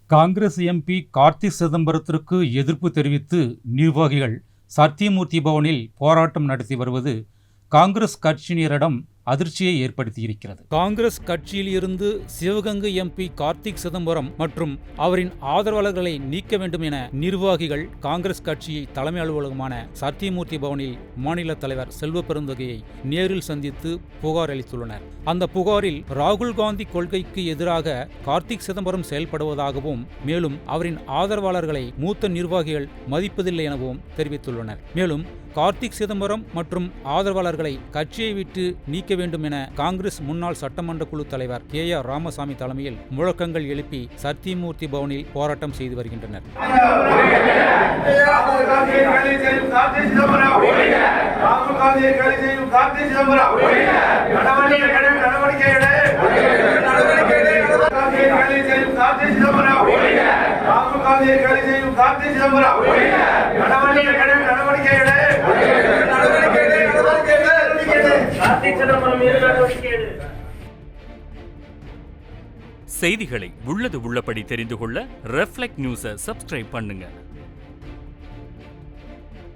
Congress MP Karthi சிதம்பரத்திற்கு எதிர்ப்பு தெரிவித்து நிர்வாகிகள் சத்தியமூர்த்தி பவனில் போராட்டம் நடத்தி வருவது காங்கிரஸ் கட்சியினரிடம் அதிர்ச்சியை ஏற்படுத்தியிருக்கிறது. காங்கிரஸ் கட்சியில் இருந்து சிவகங்கை எம்பி கார்த்திக் சிதம்பரம் மற்றும் அவரின் ஆதரவாளர்களை நீக்க வேண்டும் என நிர்வாகிகள் காங்கிரஸ் கட்சியை தலைமை அலுவலகமான சத்தியமூர்த்தி பவனில் மாநில தலைவர் செல்வ பெருந்தகையை நேரில் சந்தித்து புகார் அளித்துள்ளனர். அந்த புகாரில் ராகுல் காந்தி கொள்கைக்கு எதிராக கார்த்திக் சிதம்பரம் செயல்படுவதாகவும் மேலும் அவரின் ஆதரவாளர்களை மூத்த நிர்வாகிகள் மதிப்பதில்லை எனவும் தெரிவித்துள்ளனர். மேலும் கார்த்திக் சிதம்பரம் மற்றும் ஆதரவாளர்களை கட்சியை விட்டு நீக்க வேண்டும் என காங்கிரஸ் முன்னாள் சட்டமன்ற குழு தலைவர் KR ராமசாமி தலைமையில் முழக்கங்கள் எழுப்பி சத்தியமூர்த்தி பவனில் போராட்டம் செய்து வருகின்றனர். செய்திகளை உள்ளது உள்ளபடி தெரிந்து கொள்ள ரெஃப்ளெக்ட் நியூஸை சப்ஸ்கிரைப் பண்ணுங்க.